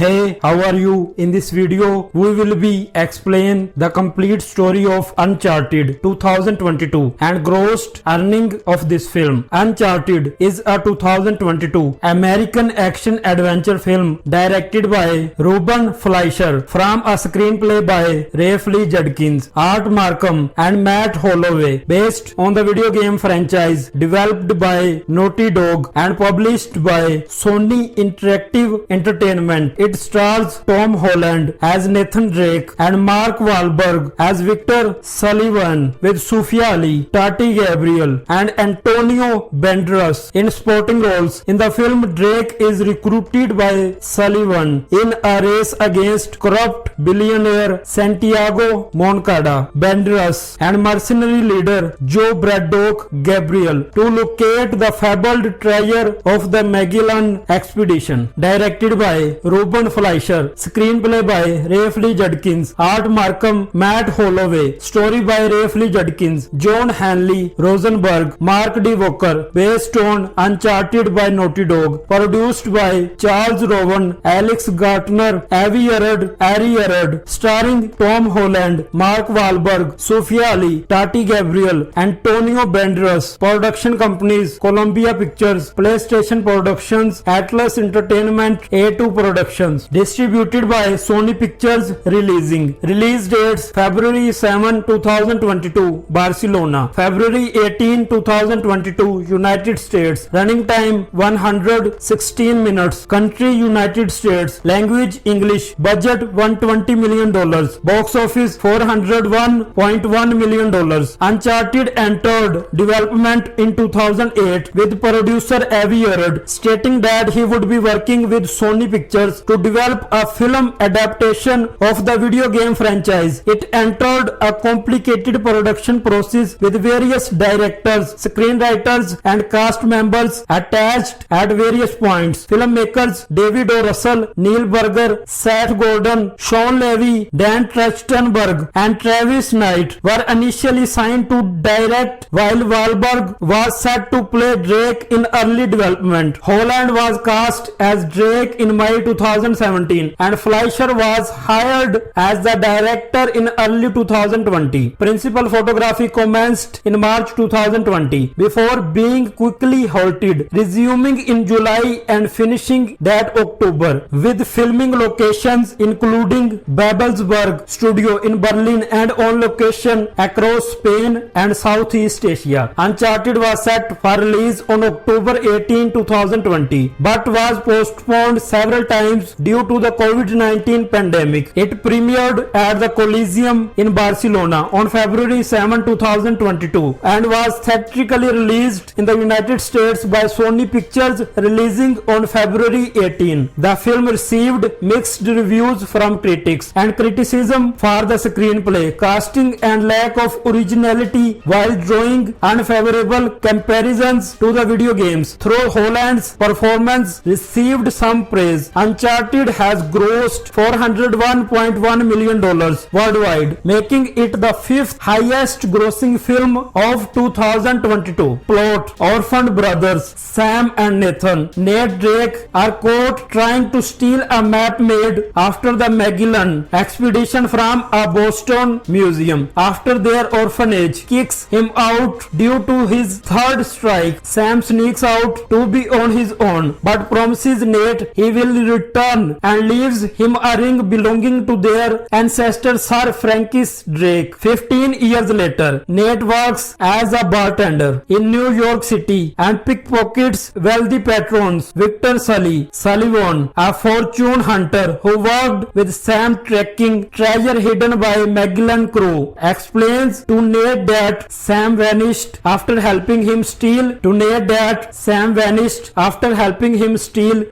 Hey, how are you? In this video, we will be explain the complete story of Uncharted 2022 and grossed earning of this film. Uncharted is a 2022 American action adventure film directed by Ruben Fleischer from a screenplay by Rafe Lee Judkins, Art Markham and Matt Holloway, based on the video game franchise developed by Naughty Dog and published by Sony Interactive Entertainment. It stars Tom Holland as Nathan Drake and Mark Wahlberg as Victor Sullivan, with Sophia Ali, Tati Gabriel and Antonio Banderas in supporting roles. In the film, Drake is recruited by Sullivan in a race against corrupt billionaire Santiago Moncada Banderas and mercenary leader Joe Braddock Gabriel to locate the fabled treasure of the Magellan expedition. Directed by Ruben Fleischer, screenplay by Rafe Lee Judkins, Art Markham, Matt Holloway, story by Rafe Lee Judkins, John Hanley Rosenberg, Mark D. Walker, based on Uncharted by Naughty Dog, produced by Charles Rowan, Alex Gartner, Avi Arad, starring Tom Holland, Mark Wahlberg, Sophia Ali, Tati Gabriel, Antonio Banderas. Production companies: Columbia Pictures, PlayStation Productions, Atlas Entertainment, A2 Productions. Distributed by Sony Pictures Releasing. Release dates: February 7, 2022, Barcelona; February 18, 2022, United States. Running time 116 minutes. Country: United States. Language: English. Budget $120 million. Box office $401.1 million. Uncharted entered development in 2008 with producer Avi Arad stating that he would be working with Sony Pictures to develop a film adaptation of the video game franchise. It entered a complicated production process with various directors, screenwriters and cast members attached at various points. Filmmakers David O. Russell, Neil Burger, Seth Gordon, Sean Levy, Dan Trachtenberg and Travis Knight were initially signed to direct, while Wahlberg was set to play Drake in early development. Holland was cast as Drake in May 2017 and Fleischer was hired as the director in early 2020. Principal photography commenced in March 2020 before being quickly halted, resuming in July and finishing that October, with filming locations including Babelsberg Studio in Berlin and on location across Spain and Southeast Asia. Uncharted was set for release on October 18, 2020 but was postponed several times due to the COVID-19 pandemic. It premiered at the Coliseum in Barcelona on February 7, 2022 and was theatrically released in the United States by Sony Pictures Releasing on February 18. The film received mixed reviews from critics and criticism for the screenplay, casting and lack of originality, while drawing unfavorable comparisons to the video games. Though Holland's performance received some praise, Uncharted has grossed $401.1 million worldwide, making it the fifth highest grossing film of 2022. Plot: orphaned brothers Sam and Nathan, Nate Drake, are caught trying to steal a map made after the Magellan expedition from a Boston museum. After their orphanage kicks him out due to his third strike, Sam sneaks out to be on his own but promises Nate he will return and leaves him a ring belonging to their ancestor Sir Francis Drake. 15 years later, Nate works as a bartender in New York City and pickpockets wealthy patrons Victor Sullivan, a fortune hunter who worked with Sam tracking treasure hidden by Magellan crew, explains to Nate that Sam vanished after helping him steal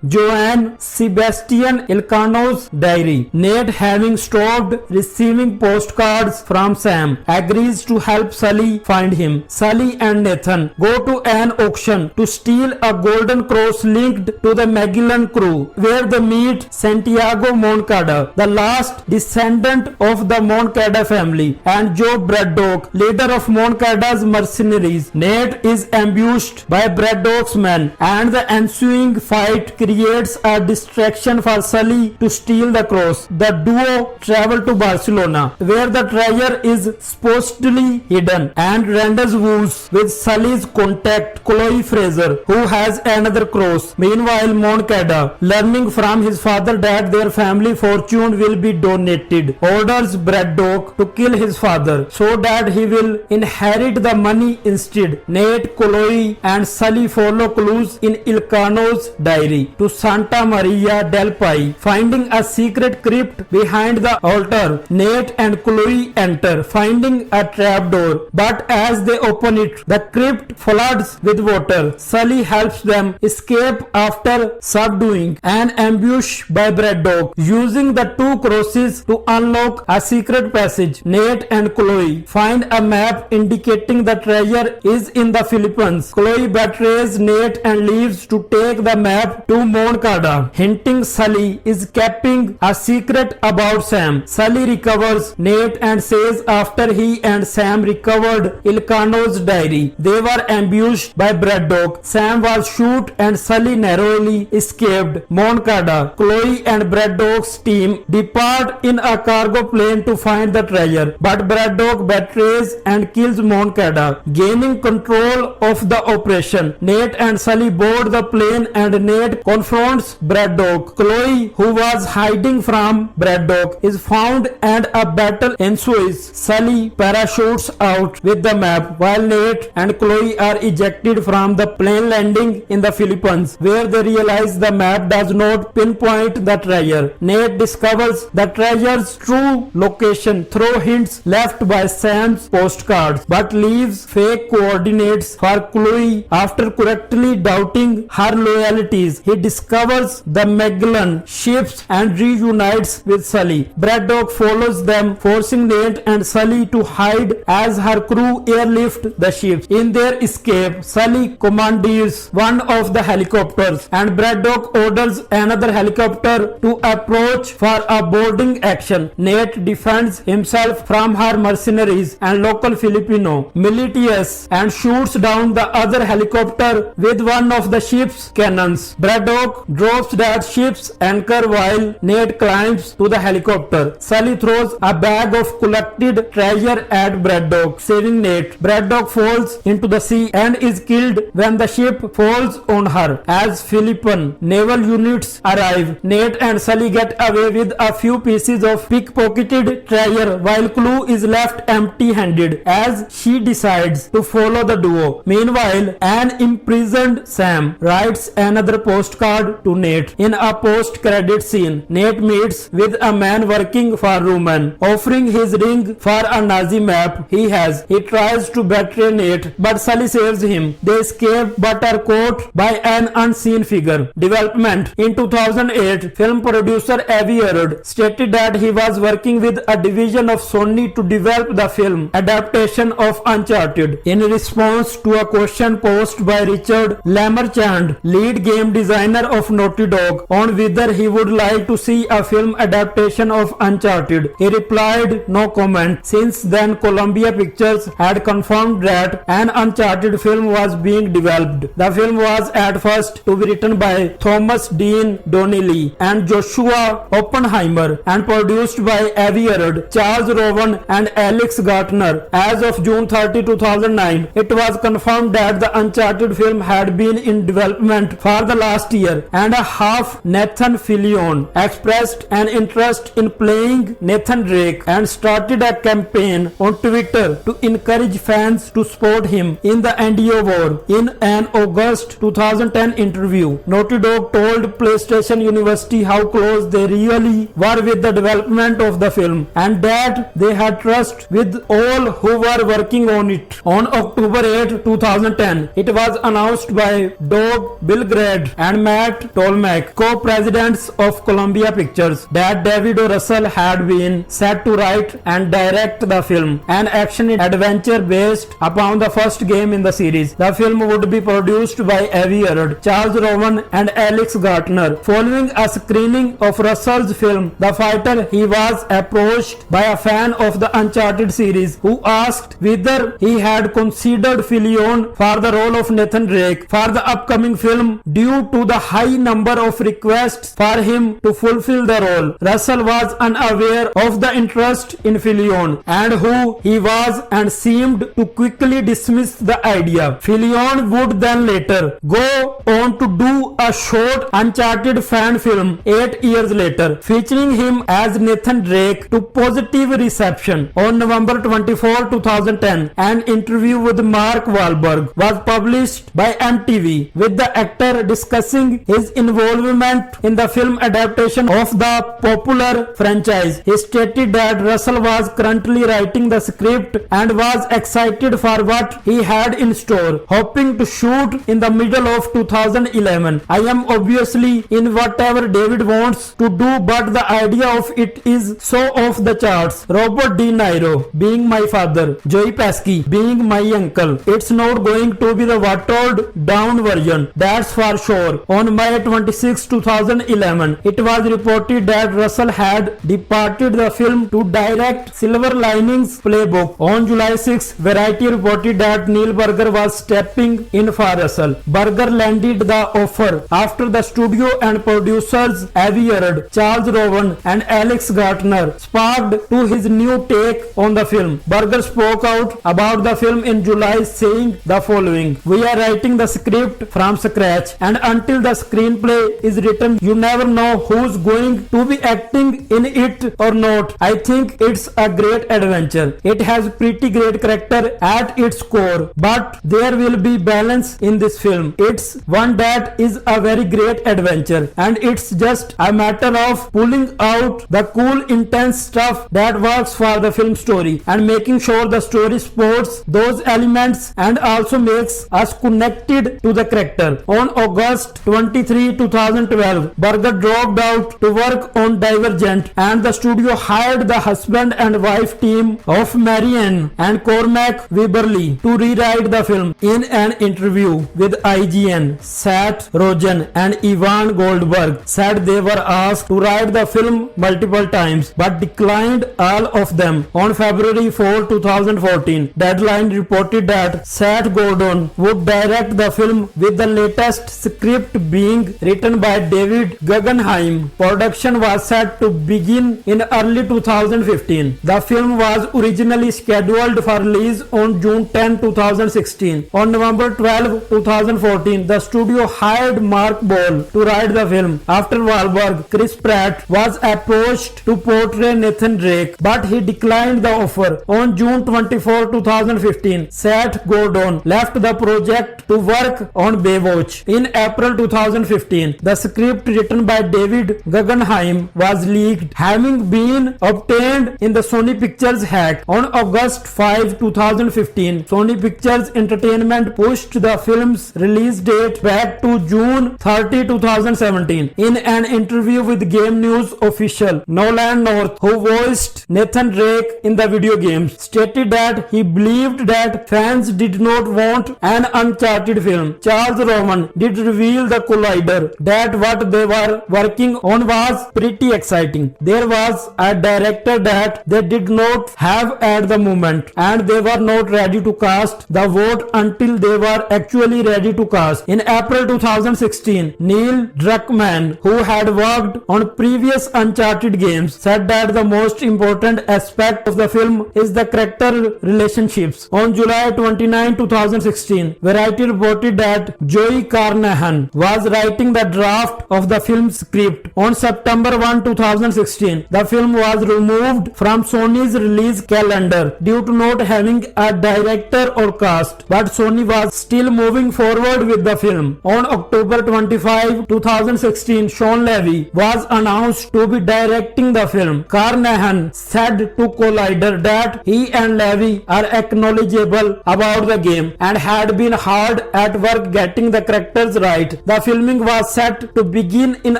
Joanne Sebastian Elcano's diary. Nate, having stopped receiving postcards from Sam, agrees to help Sully find him. Sully and Nathan go to an auction to steal a golden cross linked to the Magellan crew, where they meet Santiago Moncada, the last descendant of the Moncada family, and Joe Braddock, leader of Moncada's mercenaries. Nate is ambushed by Braddock's men and the ensuing fight creates a distraction permission for Sully to steal the cross. The duo travel to Barcelona, where the treasure is supposedly hidden, and rendezvous with Sully's contact Chloe Fraser, who has another cross. Meanwhile, Moncada, learning from his father that their family fortune will be donated, orders Braddock to kill his father so that he will inherit the money instead. Nate, Chloe, and Sully follow clues in Ilcano's diary to Santa Maria del Pai, finding a secret crypt behind the altar. Nate and Chloe enter, finding a trapdoor, but as they open it, the crypt floods with water. Sully helps them escape after subduing an ambush by Braddock, using the two crosses to unlock a secret passage. Nate and Chloe find a map indicating the treasure is in the Philippines. Chloe betrays Nate and leaves to take the map to Moncada, hinting Sully is keeping a secret about Sam. Sully recovers Nate and says after he and Sam recovered Ilcano's diary, they were ambushed by Braddock. Sam was shot and Sully narrowly escaped Moncada. Chloe and Braddock's team depart in a cargo plane to find the treasure, but Braddock betrays and kills Moncada, gaining control of the operation. Nate and Sully board the plane and Nate confronts Braddock. Chloe, who was hiding from Braddock, is found and a battle ensues. Sully parachutes out with the map while Nate and Chloe are ejected from the plane, landing in the Philippines, where they realize the map does not pinpoint the treasure. Nate discovers the treasure's true location through hints left by Sam's postcards, but leaves fake coordinates for Chloe. After correctly doubting her loyalties, he discovers the Magellan ships and reunites with Sully. Braddock follows them, forcing Nate and Sully to hide as her crew airlift the ships. In their escape, Sully commandeers one of the helicopters and Braddock orders another helicopter to approach for a boarding action. Nate defends himself from her mercenaries and local Filipino militias and shoots down the other helicopter with one of the ship's cannons. Braddock drops that ship's anchor while Nate climbs to the helicopter. Sully throws a bag of collected treasure at Braddock, saving Nate. Braddock falls into the sea and is killed when the ship falls on her. As Philippine naval units arrive, Nate and Sully get away with a few pieces of pickpocketed treasure while Chloe is left empty-handed as she decides to follow the duo. Meanwhile, an imprisoned Sam writes another postcard to Nate. In a post-credit scene, Nate meets with a man working for Roman, offering his ring for a Nazi map he has. He tries to betray Nate, but Sully saves him. They escape but are caught by an unseen figure. Development. In 2008, film producer Avi Arad stated that he was working with a division of Sony to develop the film adaptation of Uncharted. In response to a question posed by Richard Lamarchand, lead game designer of Naughty Dog, on whether he would like to see a film adaptation of Uncharted, he replied, "No comment." Since then, Columbia Pictures had confirmed that an Uncharted film was being developed. The film was at first to be written by Thomas Dean Donnelly and Joshua Oppenheimer and produced by Avi Arad, Charles Rowan and Alex Gartner. As of June 30, 2009, it was confirmed that the Uncharted film had been in development for the last year and a half. Nathan Fillion expressed an interest in playing Nathan Drake and started a campaign on Twitter to encourage fans to support him in the NDO war. In an August 2010 interview, Naughty Dog told PlayStation University how close they really were with the development of the film and that they had trust with all who were working on it. On October 8, 2010, it was announced by Doug Bilgrad and Matt Tolmack, co-presidents of Columbia Pictures, that David O. Russell had been set to write and direct the film, an action-adventure based upon the first game in the series. The film would be produced by Avi Arad, Charles Rowan and Alex Gartner. Following a screening of Russell's film, The Fighter, he was approached by a fan of the Uncharted series who asked whether he had considered Fillion for the role of Nathan Drake for the upcoming film due to the high number of requests requests for him to fulfill the role. Russell was unaware of the interest in Fillion and who he was and seemed to quickly dismiss the idea. Fillion would then later go on to do a short Uncharted fan film 8 years later, featuring him as Nathan Drake to positive reception. On November 24, 2010, an interview with Mark Wahlberg was published by MTV with the actor discussing his involvement in the film adaptation of the popular franchise. He stated that Russell was currently writing the script and was excited for what he had in store, hoping to shoot in the middle of 2011. I am obviously in whatever David wants to do, but the idea of it is so off the charts. Robert De Niro being my father, Joey Pesci being my uncle. It's not going to be the watered down version, that's for sure. On May 26, 2011, it was reported that Russell had departed the film to direct Silver Linings Playbook. On July 6, Variety reported that Neil Burger was stepping in for Russell. Burger landed the offer after the studio and producers Avi Arad, Charles Rowan and Alex Gartner sparked to his new take on the film. Burger spoke out about the film in July, saying the following: "We are writing the script from scratch, and until the screenplay is written, you never know who's going to be acting in it or not. I think it's a great adventure. It has pretty great character at its core, but there will be balance in this film. It's one that is a very great adventure, and it's just a matter of pulling out the cool, intense stuff that works for the film story and making sure the story supports those elements and also makes us connected to the character." On August 23, 2012, Burger dropped out to work on Divergent, and the studio hired the husband and wife team of Marianne and Cormac Weberly to rewrite the film. In an interview with IGN, Seth Rogen and Ivan Goldberg said they were asked to write the film multiple times but declined all of them. On February 4, 2014, Deadline reported that Seth Gordon would direct the film, with the latest script being written by David Guggenheim. Production was set to begin in early 2015. The film was originally scheduled for release on June 10, 2016. On November 12, 2014, the studio hired Mark Ball to write the film. After Wahlberg, Chris Pratt was approached to portray Nathan Drake, but he declined the offer. On June 24, 2015, Seth Gordon left the project to work on Baywatch. In April 2015, the script written by David Guggenheim was leaked, having been obtained in the Sony Pictures hack. On August 5, 2015, Sony Pictures Entertainment pushed the film's release date back to June 30, 2017. In an interview with Game News official Nolan North, who voiced Nathan Drake in the video games, stated that he believed that fans did not want an Uncharted film. Charles Rowan did reveal the Collider that what they were working on was pretty exciting. There was a director that they did not have at the moment, and they were not ready to cast the vote until they were actually ready to cast. In April 2016, Neil Druckmann, who had worked on previous Uncharted games, said that the most important aspect of the film is the character relationships. On July 29, 2016, Variety reported that Joey Carnahan was writing the draft of the film's script. On September 1, 2016, the film was removed from Sony's release calendar due to not having a director or cast, but Sony was still moving forward with the film. On October 25, 2016, Sean Levy was announced to be directing the film. Carnahan said to Collider that he and Levy are acknowledgeable about the game and had been hard at work getting the characters right. The filming was set to begin in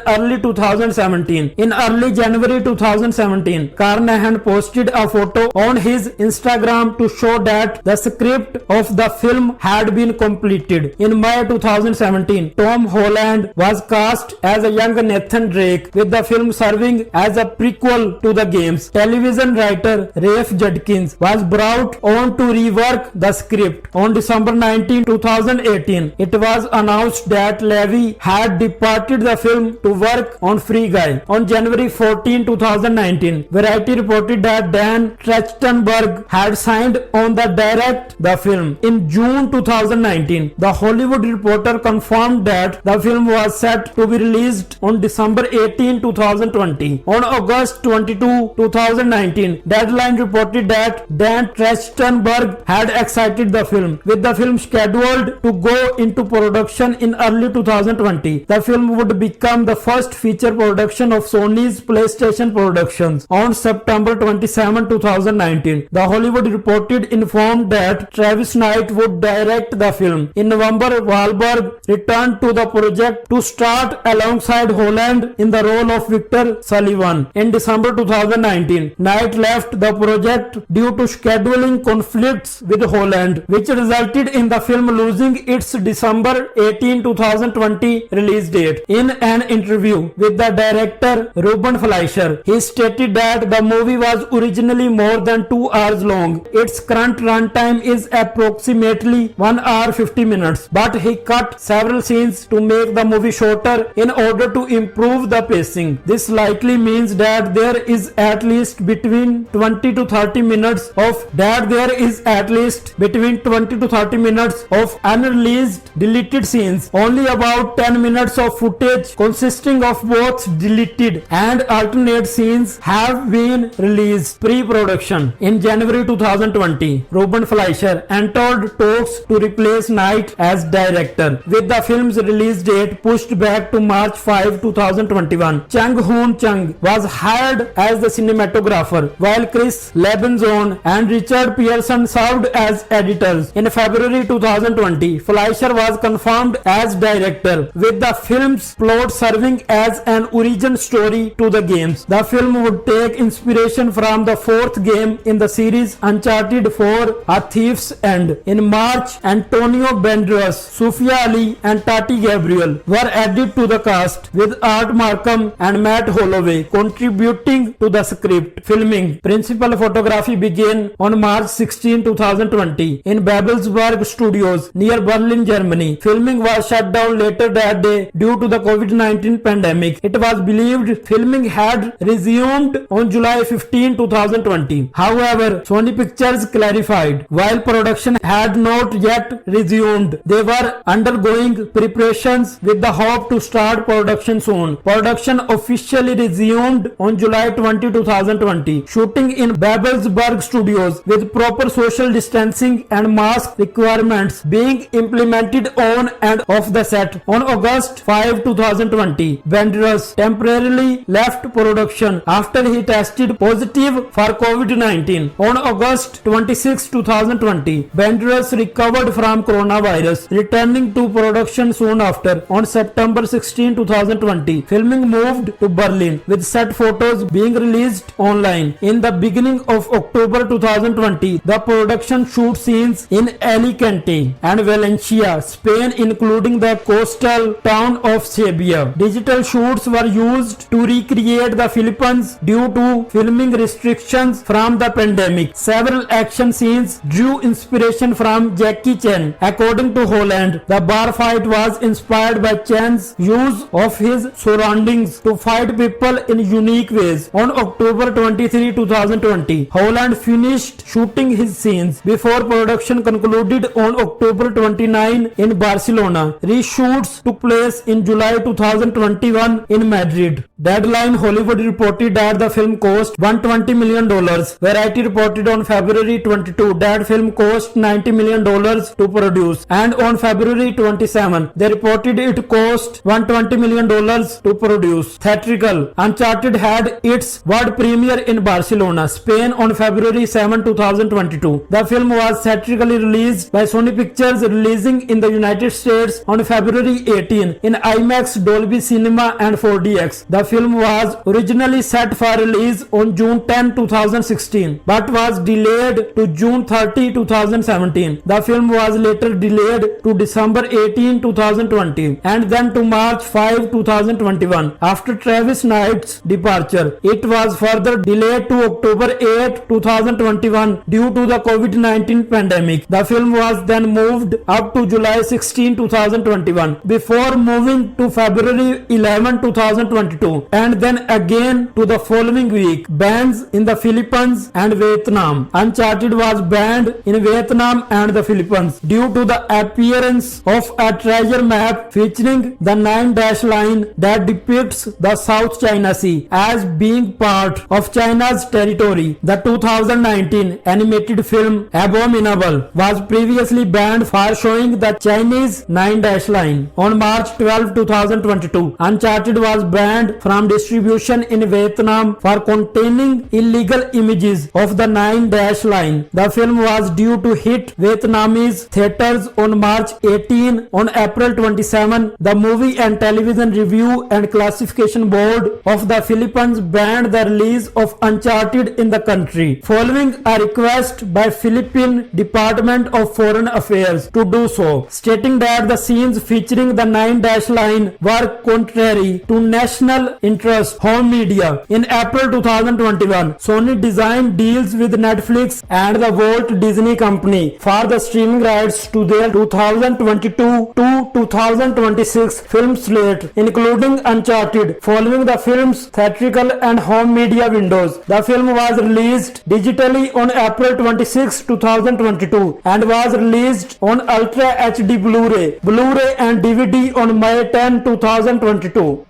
early 2017. In early January 2017, Carnahan posted a photo on his Instagram to show that the script of the film had been completed. In May 2017, Tom Holland was cast as a young Nathan Drake, with the film serving as a prequel to the games. Television writer Rafe Judkins was brought on to rework the script. On December 19, 2018, it was announced that Levy had departed the film to work on Free Guy. On January 14, 2019, Variety reported that Dan Trachtenberg had signed on to direct the film. In June 2019, The Hollywood Reporter confirmed that the film was set to be released on December 18, 2020. On August 22, 2019, Deadline reported that Dan Trachtenberg had exited the film, with the film scheduled to go into production in early 2020. The film would become the first feature production of Sony's PlayStation Productions. On September 27, 2019, The Hollywood Reporter informed that Travis Knight would direct the film. In November, Wahlberg returned to the project to start alongside Holland in the role of Victor Sullivan. In December 2019, Knight left the project due to scheduling conflicts with Holland, which resulted in the film losing its December 18, 2020 release date. In an interview with the director Ruben Fleischer, he stated that the movie was originally more than 2 hours long. Its current runtime is approximately 1 hour 50 minutes, but he cut several scenes to make the movie shorter in order to improve the pacing. This likely means that there is at least between 20 to 30 minutes of unreleased deleted scenes. Only about 10 minutes of footage consisting of both deleted and alternate scenes have been released pre-production. In January 2020, Ruben Fleischer entered talks to replace Knight as director, with the film's release date pushed back to March 5, 2021. Chang Hoon Chung was hired as the cinematographer, while Chris Lebenson and Richard Pearson served as editors. In February 2020, Fleischer was confirmed as director, with the film's plot serving as an origin story to the games. The film would take inspiration from the fourth game in the series, Uncharted 4: A Thief's End. In March, Antonio Banderas, Sofia Ali and Tati Gabriel were added to the cast, with Art Markham and Matt Holloway contributing to the script. Filming principal photography began on March 16, 2020 in Babelsberg Studios near Berlin, Germany. Filming was shut down later that day due to the COVID-19 pandemic. It was believed filming had resumed on July 15, 2020. However, Sony Pictures clarified while production had not yet resumed, they were undergoing preparations with the hope to start production soon. Production officially resumed on July 20, 2020. Shooting in Babelsberg Studios, with proper social distancing and mask requirements being implemented on and off the set. On August 5, 2020, Banderas temporarily left production after he tested positive for COVID-19. On August 26, 2020, Banderas recovered from coronavirus, returning to production soon after. On September 16, 2020, filming moved to Berlin, with set photos being released online. In the beginning of October 2020, the production shoot scenes in Alicante and Valencia, Spain, including the coastal town of Sevilla. Digital shoots were used to recreate the Philippines due to filming restrictions from the pandemic. Several action scenes drew inspiration from Jackie Chan. According to Holland, the bar fight was inspired by Chan's use of his surroundings to fight people in unique ways. On October 23, 2020, Holland finished shooting his scenes before production concluded on October 29 in Barcelona. Reshoots took place in July 2021 in Madrid. Deadline Hollywood reported that the film cost $120 million. Variety reported on February 22 that film cost $90 million to produce, and on February 27 they reported it cost $120 million to produce. Theatrical: Uncharted had its world premiere in Barcelona, Spain on February 7, 2022. The film was theatrically released by Sony Pictures, releasing in the United States on February 18 in IMAX, Dolby Cinema and 4DX. The film was originally set for release on June 10, 2016 but was delayed to June 30, 2017. The film was later delayed to December 18, 2020 and then to March 5, 2021. After Travis Knight's departure, it was further delayed to October 8, 2021 due to the COVID-19 pandemic. The film was then moved up to July 16, 2021 before moving to February 11, 2022, and then again to the following week. Bans in the Philippines and Vietnam. Uncharted was banned in Vietnam and the Philippines due to the appearance of a treasure map featuring the 9-dash line that depicts the South China Sea as being part of China's territory. The 2019 animated film Abominable was previously banned for showing the Chinese 9-dash line. On March 12, 2022, Uncharted was banned from distribution in Vietnam for containing illegal images of the 9-dash line. The film was due to hit Vietnamese theaters on March 18. On April 27, the Movie and Television Review and Classification Board of the Philippines banned the release of Uncharted in the country, following a request by Philippine Department of Foreign Affairs to do so, stating that the scenes featuring the 9-dash line were contrary to national interest. Home media. In April 2021, Sony designed deals with Netflix and the Walt Disney Company for the streaming rights to their 2022 to 2026 film slate, including Uncharted. Following the film's theatrical and home media windows, the film was released digitally on April 26, 2022 and was released on Ultra HD Blu-ray and DVD on May 10, 2022.